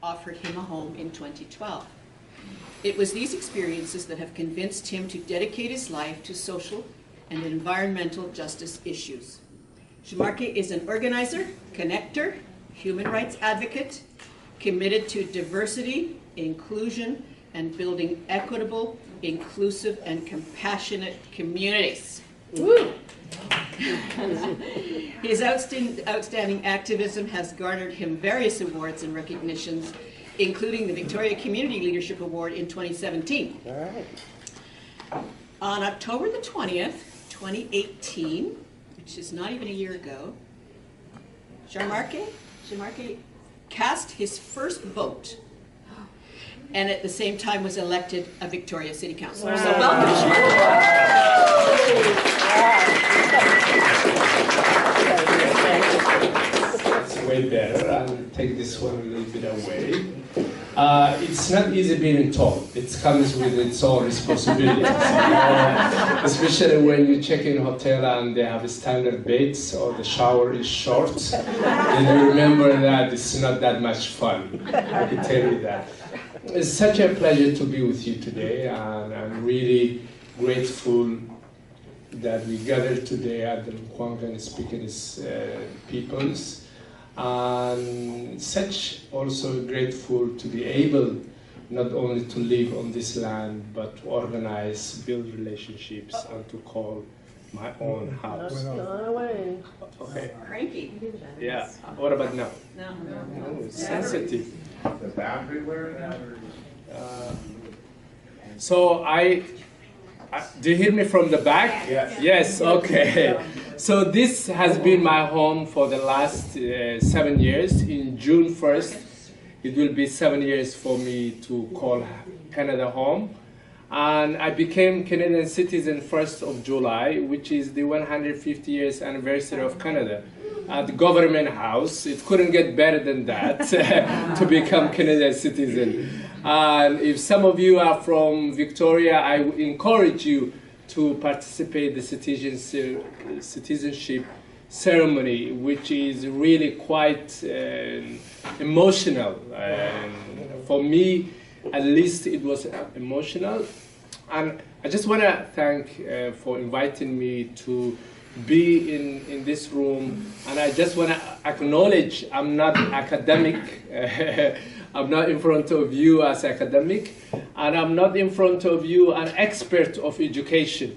offered him a home in 2012. It was these experiences that have convinced him to dedicate his life to social and environmental justice issues. Sharmarke is an organizer, connector, human rights advocate, committed to diversity, inclusion, and building equitable, inclusive, and compassionate communities. Woo! His outstanding activism has garnered him various awards and recognitions, including the Victoria Community Leadership Award in 2017. All right. On October the 20th, 2018, which is not even a year ago, Sharmarke cast his first vote, and at the same time was elected a Victoria City Councilor. Wow. So welcome, Sharmarke. It's way better. I'll take this one a little bit away. It's not easy being tall. It comes with its own responsibilities. Especially when you check in a hotel and they have standard beds or the shower is short, then you remember that it's not that much fun. I can tell you that. It's such a pleasure to be with you today, and I'm really grateful that we gathered today at the Nkwangan speaking peoples. And such also grateful to be able not only to live on this land, but to organize, build relationships, and to call my own house. Okay. Cranky. Yeah. What about now? No. Oh, it's sensitive. The boundary where? So do you hear me from the back? Yes. Yes, okay. So this has been my home for the last 7 years. In June 1st, it will be 7 years for me to call Canada home. And I became Canadian citizen 1st of July, which is the 150 years anniversary of Canada. At the government house, it couldn't get better than that to become Canadian citizen. And if some of you are from Victoria, I encourage you to participate in the citizenship ceremony, which is really quite emotional. For me, at least, it was emotional. And I just want to thank for inviting me to be in this room. And I just want to acknowledge I'm not academic. I'm not in front of you as academic, and I'm not in front of you an expert of education.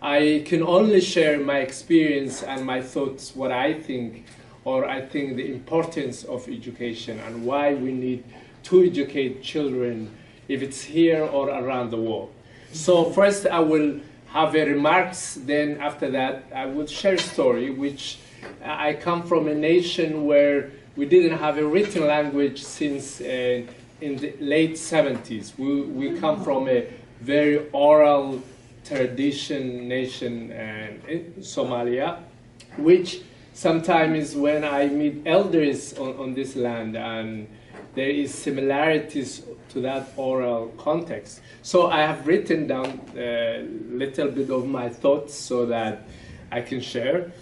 I can only share my experience and my thoughts, what I think, or I think the importance of education and why we need to educate children, if it's here or around the world. So first I will have a remarks, then after that I will share a story, which I come from a nation where we didn't have a written language since in the late 70s. We come from a very oral tradition nation in Somalia, which sometimes when I meet elders on this land, and there is similarities to that oral context. So I have written down a little bit of my thoughts so that I can share.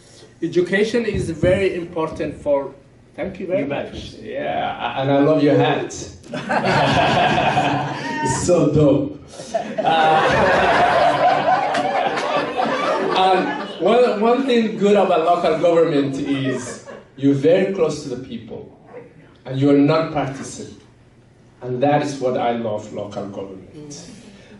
Education is very important for. Thank you very much. Yeah, and I love your hat. It's so dope. And one thing good about local government is you're very close to the people, and you're non-partisan. And that is what I love local government.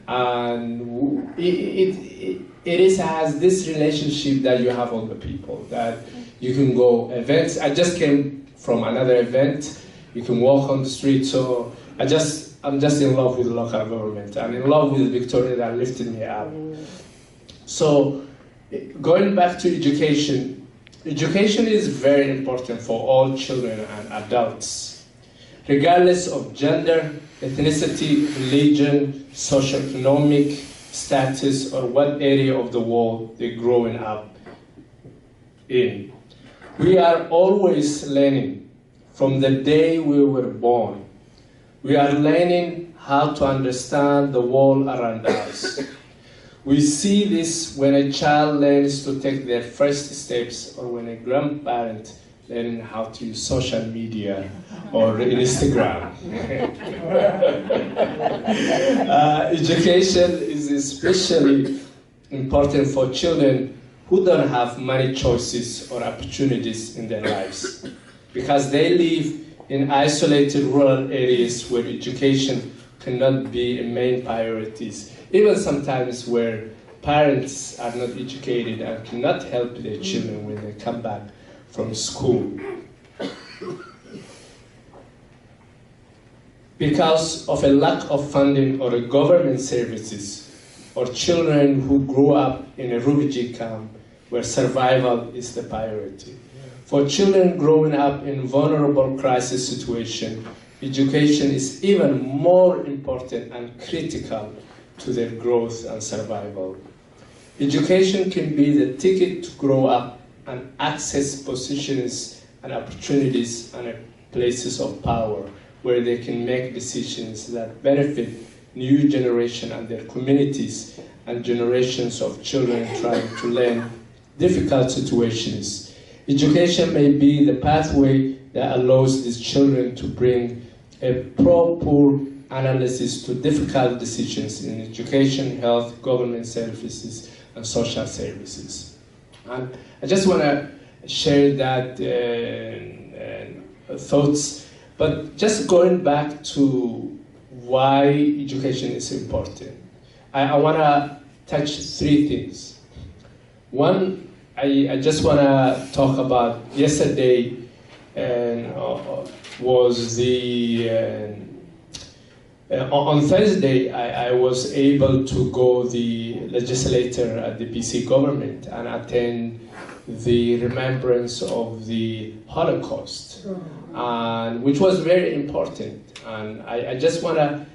And it has this relationship that you have with the people, that you can go events. I just came from another event. You can walk on the street. So I'm just in love with local government. I'm in love with Victoria that lifted me up. So going back to education, education is very important for all children and adults, regardless of gender, ethnicity, religion, socioeconomic status, or what area of the world they're growing up in. We are always learning from the day we were born. We are learning how to understand the world around us. We see this when a child learns to take their first steps, or when a grandparent learning how to use social media or Instagram. Education is especially important for children who don't have many choices or opportunities in their lives, because they live in isolated rural areas where education cannot be a main priority, even sometimes where parents are not educated and cannot help their children when they come back from school. Because of a lack of funding or government services, or children who grow up in a refugee camp where survival is the priority. For children growing up in vulnerable crisis situations, education is even more important and critical to their growth and survival. Education can be the ticket to grow up and access positions and opportunities and places of power where they can make decisions that benefit new generation and their communities and generations of children trying to learn difficult situations. Education may be the pathway that allows these children to bring a proper analysis to difficult decisions in education, health, government services, and social services. And I just want to share that thoughts, but just going back to why education is important. I want to touch three things. One, I just want to talk about yesterday was the on Thursday, I was able to go the legislator at the BC government and attend the remembrance of the Holocaust, and which was very important. And I just want to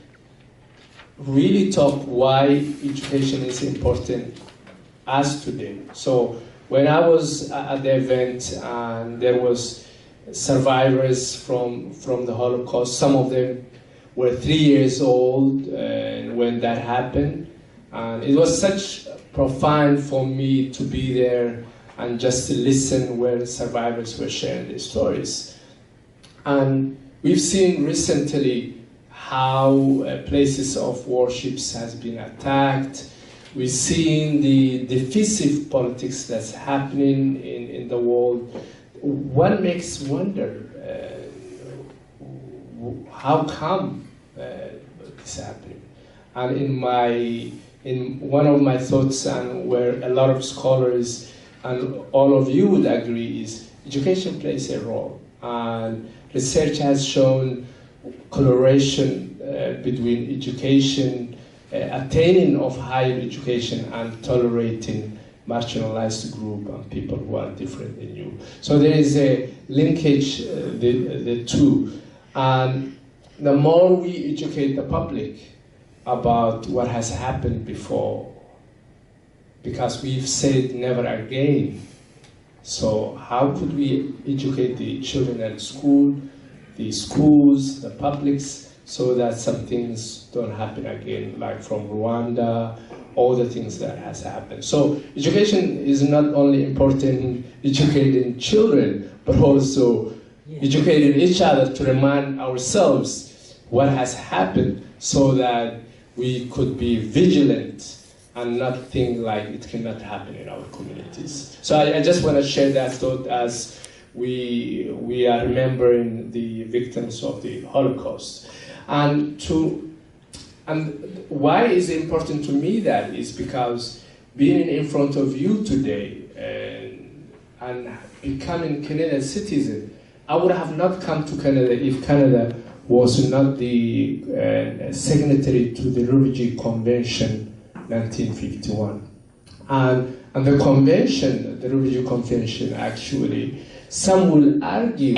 really talk why education is important as today. So when I was at the event, and there was survivors from the Holocaust, some of them were 3 years old when that happened. And it was such profound for me to be there and just to listen where survivors were sharing their stories. And we've seen recently how places of worships has been attacked. We've seen the divisive politics that's happening in the world. One makes wonder, how come this is happening? And in one of my thoughts, and where a lot of scholars and all of you would agree, is education plays a role. And research has shown correlation between education, attaining of higher education, and tolerating marginalized group and people who are different than you. So there is a linkage, the two. And the more we educate the public about what has happened before, because we've said never again. So how could we educate the children at school, the schools, the publics, so that some things don't happen again, like from Rwanda, all the things that has happened. So education is not only important in educating children, but also educating each other to remind ourselves what has happened, so that we could be vigilant and not think like it cannot happen in our communities. So I just want to share that thought as we are remembering the victims of the Holocaust. And why is it important to me? That is because being in front of you today and becoming Canadian citizen, I would have not come to Canada if Canada was not the signatory to the Refugee Convention 1951. And the convention, the Refugee Convention, actually, some will argue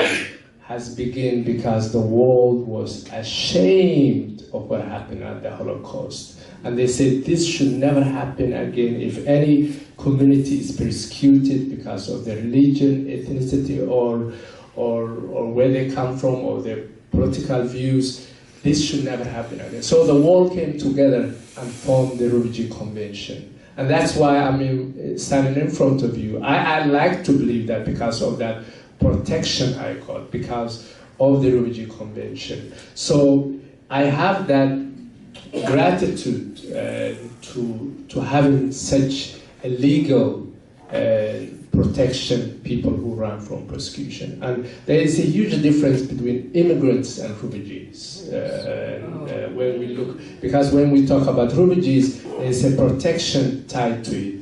has begun because the world was ashamed of what happened at the Holocaust. And they said this should never happen again. If any community is persecuted because of their religion, ethnicity, or where they come from, or their political views, this should never happen again. So the world came together and formed the Refugee Convention. And that's why I'm standing in front of you. I like to believe that because of that protection I got because of the Refugee Convention. So I have that gratitude to having such a legal protection people who run from persecution. And there is a huge difference between immigrants and refugees when we look, because when we talk about refugees, there's a protection tied to it,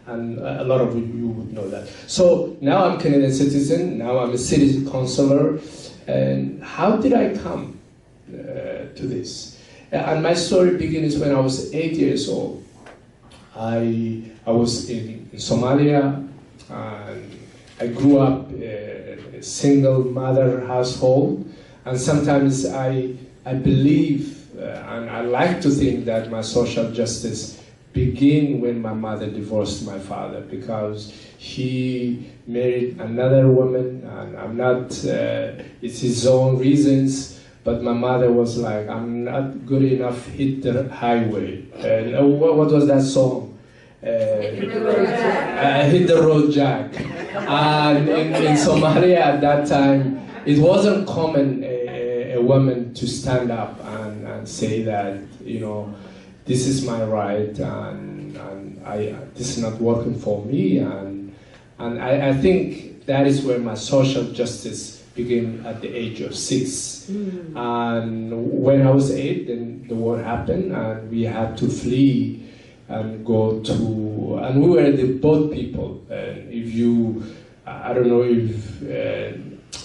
and a lot of you would know that. So now I'm a Canadian citizen, now I'm a city councilor, and how did I come to this? And my story begins when I was 8 years old. I was in Somalia, and I grew up in a single mother household, and sometimes I believe and I like to think that my social justice began when my mother divorced my father, because he married another woman, and I'm not, it's his own reasons, but my mother was like, I'm not good enough, hit the highway. And what was that song? Hit the road, Jack. And in Somalia at that time, it wasn't common a woman to stand up and say that, you know, this is my right, and this is not working for me, and I think that is where my social justice began at the age of 6. And when I was 8, then the war happened, and we had to flee and go to, and we were the boat people. If you, I don't know if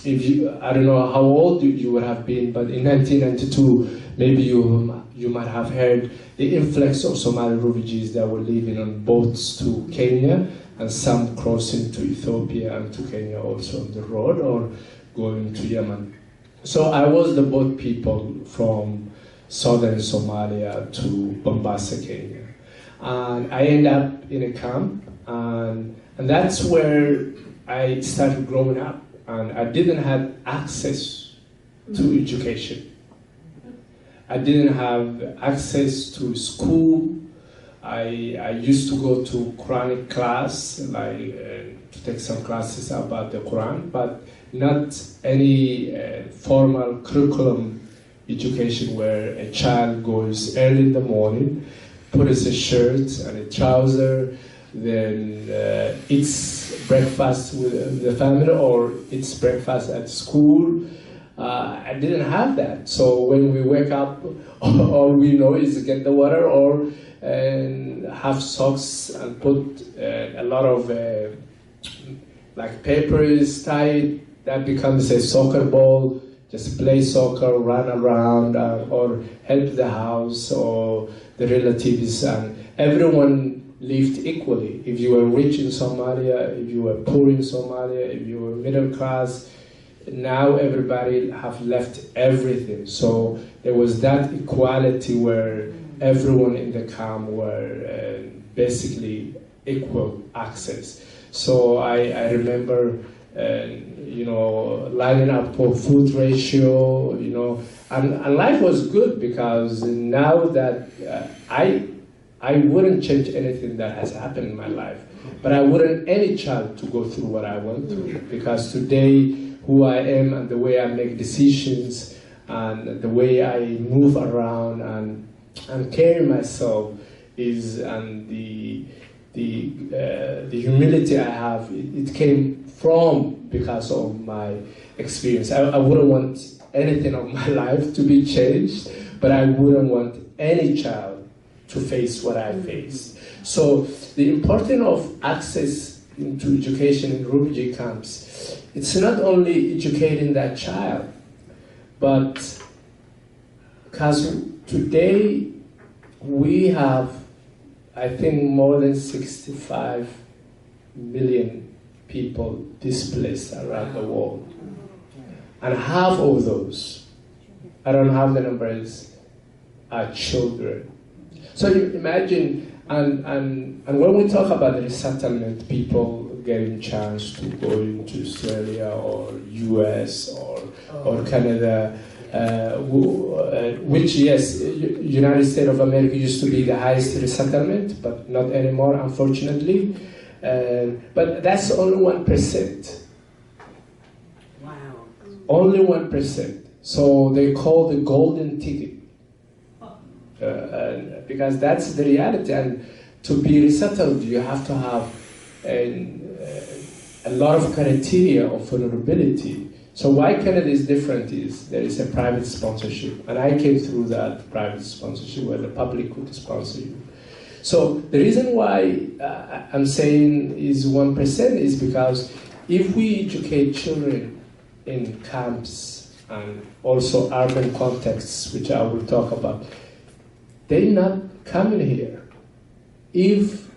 you, I don't know how old you would have been, but in 1992, maybe you might have heard the influx of Somali refugees that were living on boats to Kenya, and some crossing to Ethiopia and to Kenya also on the road, or going to Yemen. So I was the boat people from southern Somalia to Mombasa, Kenya. And I ended up in a camp, and that's where I started growing up. And I didn't have access to education. I didn't have access to school. I used to go to Quranic class, like to take some classes about the Quran, but not any formal curriculum education where a child goes early in the morning, puts a shirt and a trouser, then eats breakfast with the family or eats breakfast at school. I didn't have that. So when we wake up, all we know is get the water or have socks and put a lot of like papers tied. That becomes a soccer ball. Just play soccer, run around, or help the house or the relatives, and everyone lived equally. If you were rich in Somalia, if you were poor in Somalia, if you were middle class, now everybody have left everything. So there was that equality where everyone in the camp were basically equal access. So I remember, you know, lining up for food ratio, you know, and life was good, because now that I wouldn't change anything that has happened in my life, but I wouldn't any child to go through what I went through, because today who I am and the way I make decisions and the way I move around and carry myself is, and the humility I have, it came from because of my experience. I wouldn't want anything of my life to be changed, but I wouldn't want any child to face what I faced. So the importance of access into education in refugee camps, it's not only educating that child, but because today we have, I think, more than 65 million people displaced around the world. And half of those, I don't have the numbers, are children. So you imagine, and when we talk about the resettlement, people getting chance to go into Australia or US or Canada, which, yes, United States of America used to be the highest resettlement, but not anymore, unfortunately. But that's only 1%. only 1%. So they call the golden ticket. Because that's the reality. And to be resettled, you have to have a lot of criteria of vulnerability. So why Canada is different is there is a private sponsorship. And I came through that private sponsorship where the public could sponsor you. So the reason why I'm saying is 1% is because if we educate children in camps and also urban contexts, which I will talk about, they're not coming here. If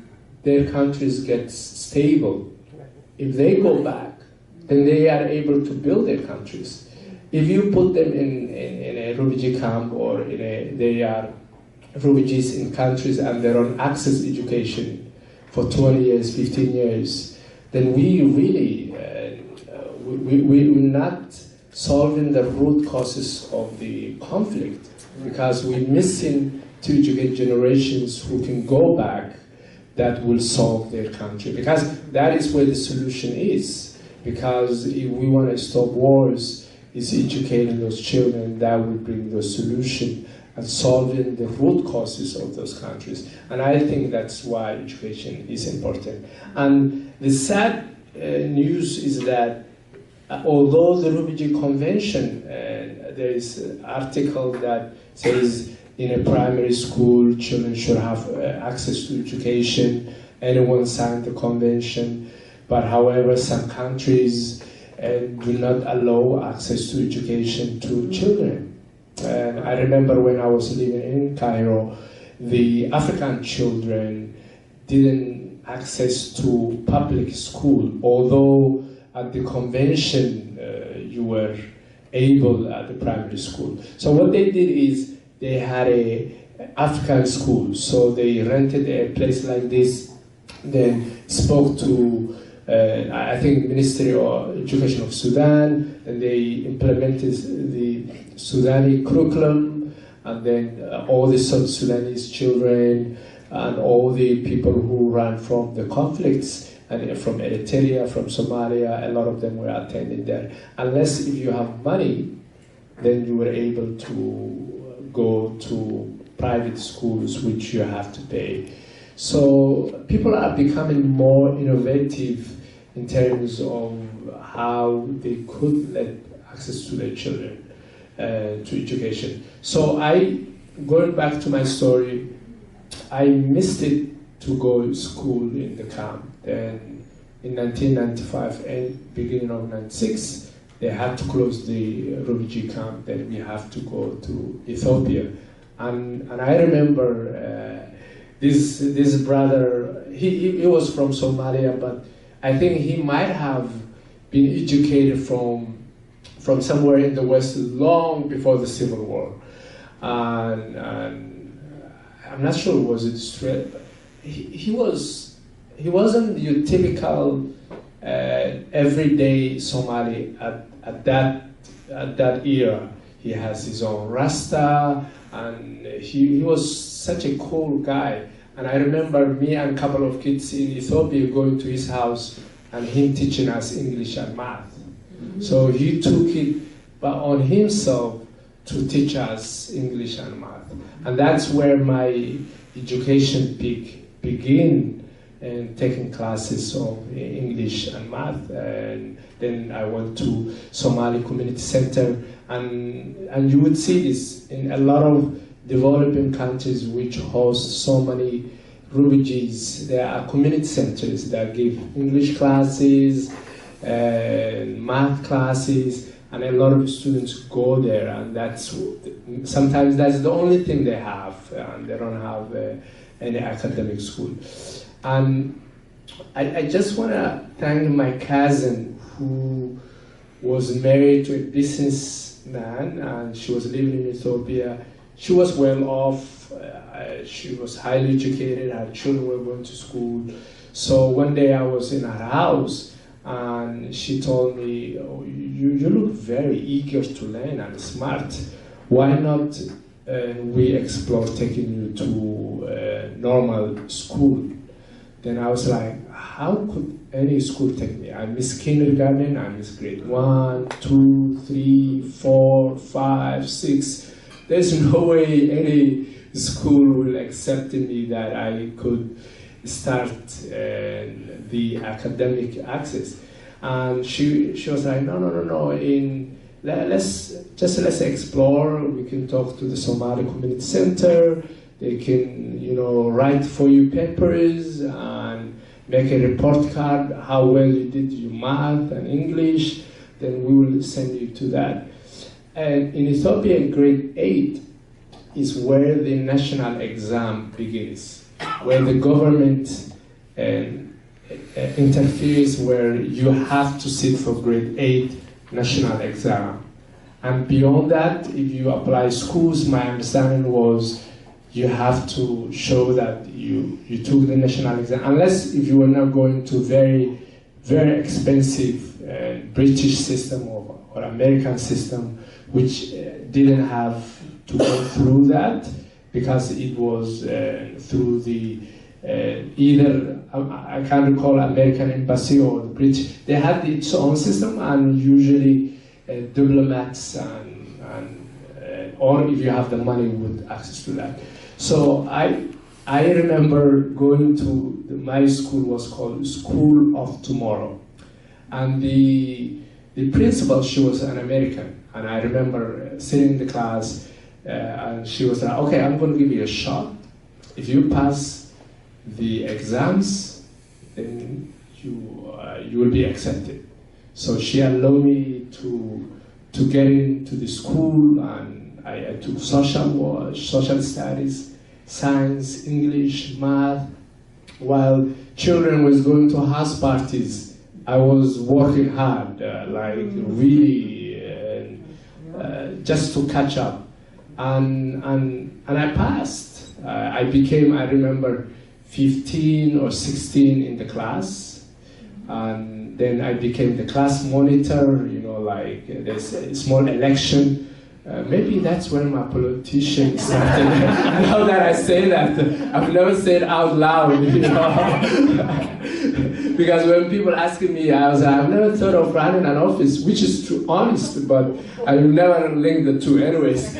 their countries get stable, if they go back, then they are able to build their countries. If you put them in a refugee camp or they are refugees in countries and they're on access education for 20 years, 15 years, then we really, we're not solving the root causes of the conflict, because we're missing to educate generations who can go back that will solve their country, because that is where the solution is. Because if we want to stop wars, it's educating those children that will bring the solution and solving the root causes of those countries. And I think that's why education is important. And the sad news is that although the Refugee Convention, there is an article that says in a primary school, children should have access to education, anyone signed the convention, but however, some countries do not allow access to education to children. And I remember when I was living in Cairo, the African children didn't access to public school, although at the convention you were able at the primary school. So what they did is they had a African school, so they rented a place like this, then spoke to I think Ministry of Education of Sudan, and they implemented the Sudani curriculum, and then all the South Sudanese children and all the people who ran from the conflicts, and from Eritrea, from Somalia, a lot of them were attending there. Unless if you have money, then you were able to go to private schools, which you have to pay. So people are becoming more innovative in terms of how they could let access to their children to education. So going back to my story, I missed it to go to school in the camp. Then in 1995 and beginning of 96, they had to close the refugee camp. Then we have to go to Ethiopia. And I remember this brother, he was from Somalia, but I think he might have been educated from somewhere in the West long before the Civil War. And I'm not sure was it straight, but he wasn't your typical everyday Somali at that era. He has his own Rasta, and he was such a cool guy. And I remember me and a couple of kids in Ethiopia going to his house and him teaching us English and math. Mm-hmm. So he took it on himself to teach us English and math. And that's where my education began, and taking classes of English and math. And then I went to Somali Community Center, and you would see this in a lot of developing countries which host so many refugees. There are community centers that give English classes, math classes, and a lot of students go there, and sometimes that's the only thing they have, and they don't have any academic school. And I just want to thank my cousin who was married to a businessman, and she was living in Ethiopia. She was well off, she was highly educated, her children were going to school. So one day I was in her house, and she told me, oh, you look very eager to learn and smart. Why not we explore taking you to normal school? Then I was like, how could any school take me? I miss kindergarten, I miss grade 1, 2, 3, 4, 5, 6. There's no way any school will accept me that I could start the academic access. And she was like, no. Let's explore. We can talk to the Somali Community Center. They can, write for you papers and make a report card how well you did your math and English. Then we will send you to that. And in Ethiopia, grade 8 is where the national exam begins, where the government interferes, where you have to sit for grade 8 national exam. And beyond that, if you apply schools, my understanding was you have to show that you took the national exam, unless if you were not going to very, very expensive British system or American system, which didn't have to go through that, because it was through the either, I can't recall, American embassy or the British. They had its own system, and usually diplomats or if you have the money with access to that. So I remember going to, my school was called School of Tomorrow. And the principal, she was an American. And I remember sitting in the class and she was like, okay, I'm going to give you a shot. If you pass the exams, then you will be accepted. So she allowed me to get into the school, and I took social studies, science, English, math. While children was going to house parties, I was working hard, really, just to catch up. And I passed. I became, I remember, 15 or 16 in the class. And then I became the class monitor, there's a small election. Maybe that's where my politician started. Now that I say that, I've never said out loud, Because when people ask me, I was like, I've never thought of running an office, which is true, honest, but I will never link the two anyways.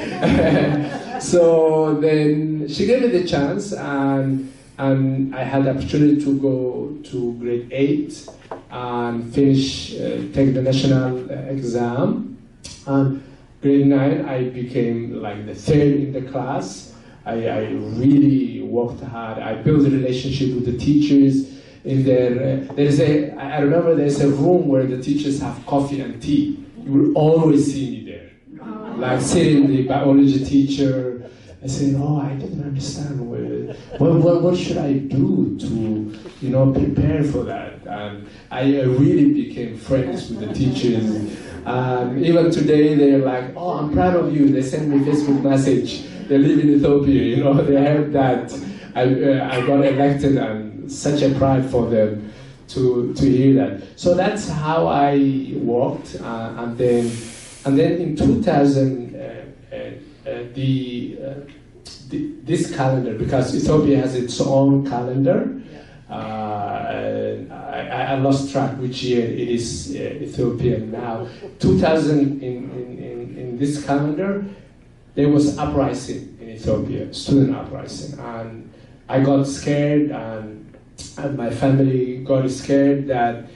So then she gave me the chance, and I had the opportunity to go to grade 8 and finish, take the national exam. And grade 9, I became like the third in the class. I really worked hard. I built a relationship with the teachers. In there, I remember there's a room where the teachers have coffee and tea. You will always see me there. Like sitting the biology teacher, I said, I didn't understand. What should I do to, prepare for that? And I really became friends with the teachers. Even today, they're like, I'm proud of you. They send me a Facebook message. They live in Ethiopia, they heard that I got elected, and such a pride for them to hear that. So that's how I worked, and then in 2000, this calendar, because Ethiopia has its own calendar. I lost track which year it is Ethiopian now. 2000 in this calendar, there was uprising in Ethiopia, student uprising, and I got scared, and my family got scared that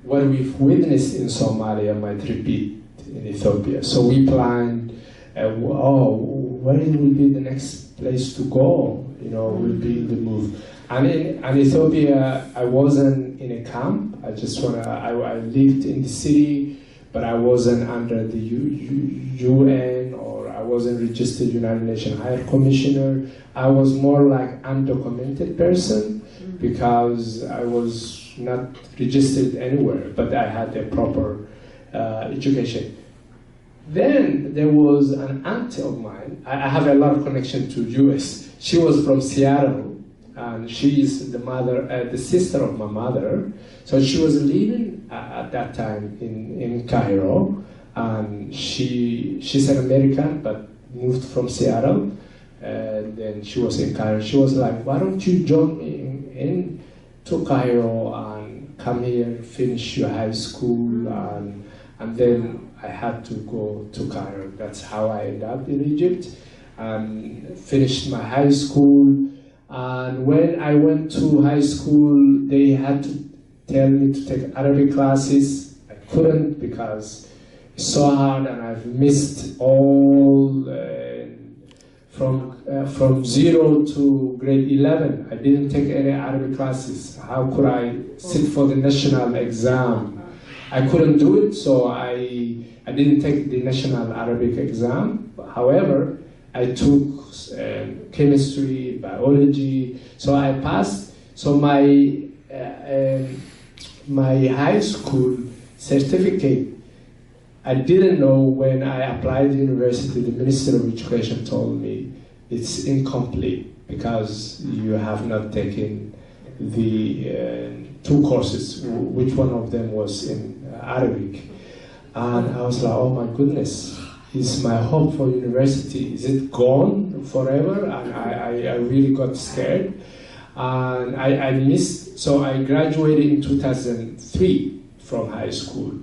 what we've witnessed in Somalia might repeat in Ethiopia. So we planned, where will be the next place to go? Will be the move. And in Ethiopia, I wasn't in a camp. I lived in the city, but I wasn't under the UN, or I wasn't registered United Nations High Commissioner. I was more like undocumented person, because I was not registered anywhere, but I had a proper education. Then there was an aunt of mine. I have a lot of connection to US. She was from Seattle, and she is the sister of my mother. So she was living at that time in Cairo, and she's an American, but moved from Seattle. And then she was in Cairo. She was like, why don't you join me into Cairo, and come here, finish your high school, and then I had to go to Cairo. That's how I ended up in Egypt, and finished my high school. And when I went to high school, they had to tell me to take Arabic classes. I couldn't because it's so hard, and I've missed all from 0 to grade 11. I didn't take any Arabic classes. How could I sit for the national exam? I couldn't do it, so I didn't take the national Arabic exam. However, I took chemistry, biology, so I passed. So my high school certificate, I didn't know when I applied to university, the Minister of Education told me it's incomplete because you have not taken the 2 courses, which one of them was in Arabic. And I was like, oh my goodness, is my hope for university, is it gone forever? And I really got scared. And I missed, so I graduated in 2003 from high school.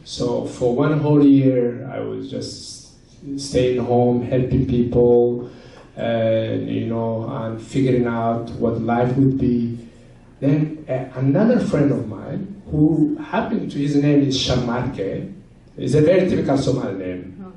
So for 1 whole year, I was just staying home, helping people, and figuring out what life would be. Then another friend of mine, who happened to, his name is Sharmarke, is a very typical Somali name.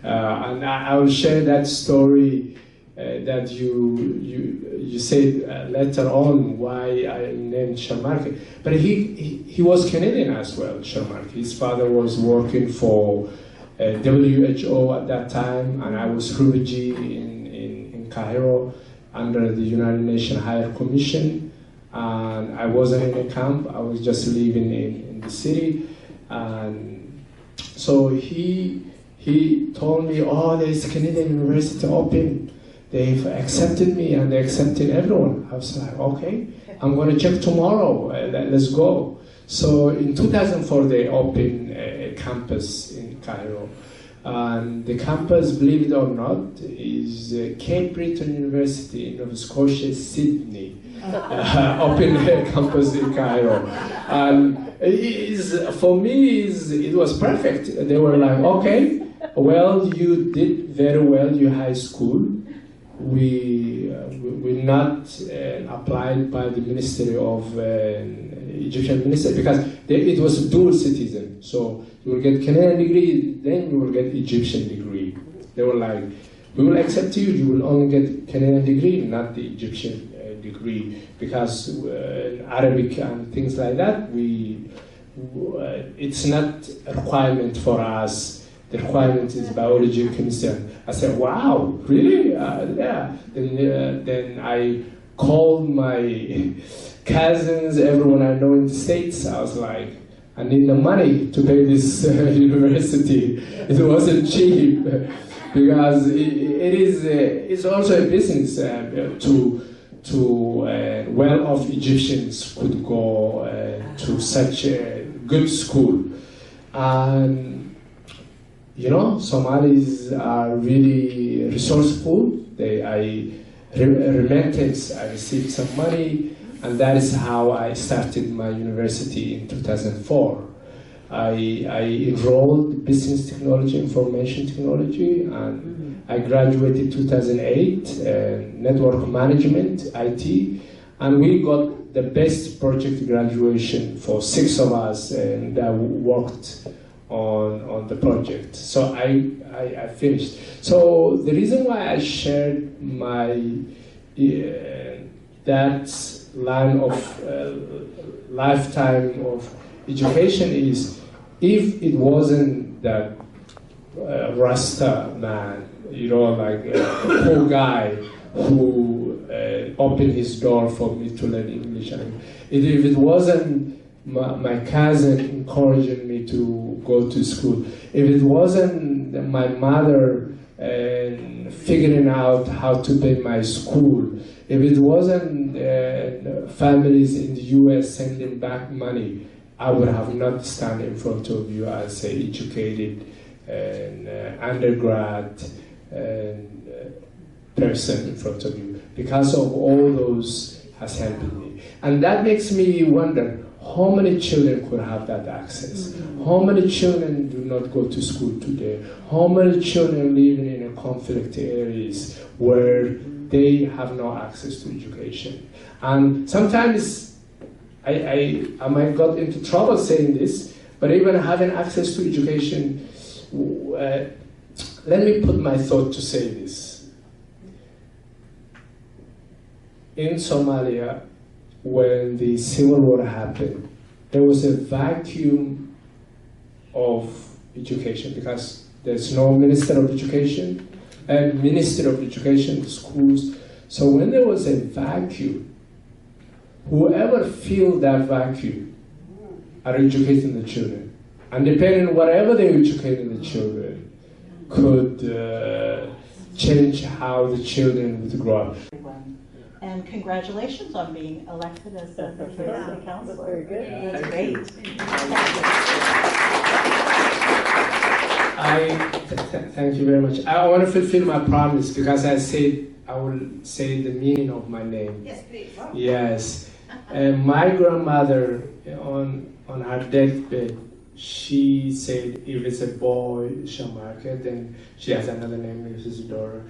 And I will share that story that you said later on why I named Sharmarke. But he was Canadian as well, Sharmarke. His father was working for WHO at that time, and I was refugee in Cairo under the United Nations Higher Commission. And I wasn't in a camp, I was just living in the city. And so he told me, oh, there's Canadian University open. They've accepted me and they accepted everyone. I was like, okay, I'm going to check tomorrow, let's go. So in 2004, they opened a campus in Cairo. And the campus, believe it or not, is Cape Breton University in Nova Scotia, Sydney. Open campus in Cairo. And for me, it was perfect. They were like, okay, well, you did very well your high school. We're not applied by the Ministry of Egyptian Ministry because it was a dual citizen. So you will get Canadian degree, then you will get Egyptian degree. They were like, we will accept you, you will only get Canadian degree, not the Egyptian degree, because Arabic and things like that, it's not a requirement for us. The requirement is biology and chemistry. I said, wow, really? Yeah. Then I called my cousins, everyone I know in the States. I was like, I need the money to pay this university. It wasn't cheap because it's also a business to well-off Egyptians could go to such a good school. And Somalis are really resourceful. Remittance, I received some money, and that is how I started my university in 2004. I enrolled business technology, information technology, and I graduated 2008, network management, IT, and we got the best project graduation for 6 of us that worked on the project. So I finished. So the reason why I shared my that line of lifetime of education is, if it wasn't that Rasta man, like a poor guy who opened his door for me to learn English, and if it wasn't my cousin encouraging me to go to school, if it wasn't my mother figuring out how to pay my school, if it wasn't families in the US sending back money, I would have not stand in front of you as an educated undergrad person in front of you. Because of all those has helped me. And that makes me wonder, how many children could have that access? How many children do not go to school today? How many children living in a conflict areas where they have no access to education? And sometimes I might got into trouble saying this, but even having access to education, let me put my thought to say this. In Somalia, when the civil war happened, there was a vacuum of education because there's no Minister of Education, the schools. So when there was a vacuum, whoever filled that vacuum are educating the children. And depending on whatever they're educating the children could change how the children would grow up. And congratulations on being elected as the Victoria City Councilor. Very good. That's great. Thank you very much. I want to fulfill my promise because I said I will say the meaning of my name. Yes, please. Yes. My grandmother on her deathbed, she said if it's a boy, Sharmarke, then she has another name, which is daughter.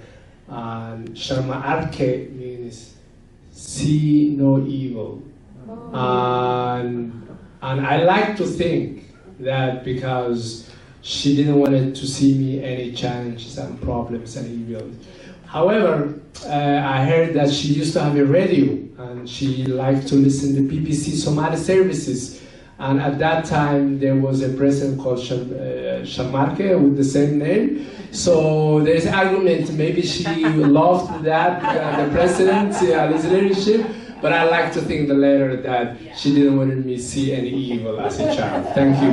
And Sharmarke means see no evil. And I like to think that because she didn't want to see me any challenges and problems and evils. However, I heard that she used to have a radio and she liked to listen to BBC Somali services. And at that time, there was a president called Sharmarke with the same name. So there's argument, maybe she loved that, the president, his leadership. But I like to think the later that she didn't want me to see any evil as a child. Thank you.